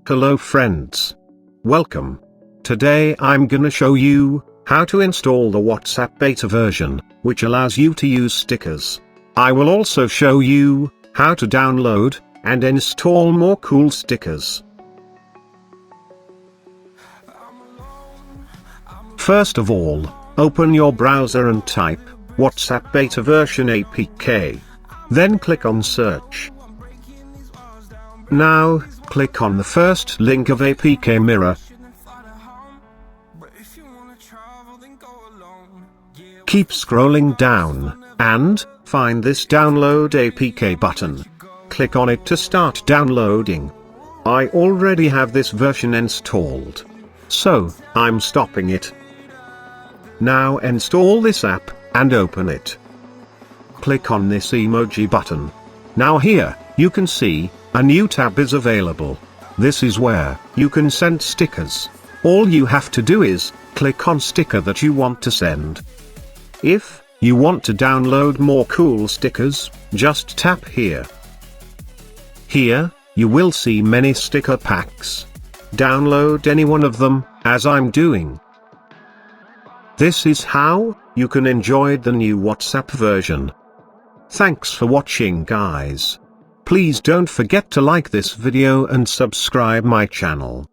Hello friends. Welcome. Today I'm gonna show you how to install the WhatsApp beta version, which allows you to use stickers. I will also show you how to download and install more cool stickers. First of all, open your browser and type WhatsApp beta version APK. Then click on search. Now, click on the first link of APK Mirror. Keep scrolling down, and find this download APK button. Click on it to start downloading. I already have this version installed, so I'm stopping it. Now install this app, and open it. Click on this emoji button. Now here, you can see, a new tab is available. This is where you can send stickers. All you have to do is, click on sticker that you want to send. If you want to download more cool stickers, just tap here. Here, you will see many sticker packs. Download any one of them, as I'm doing. This is how you can enjoy the new WhatsApp version. Thanks for watching, guys. Please don't forget to like this video and subscribe my channel.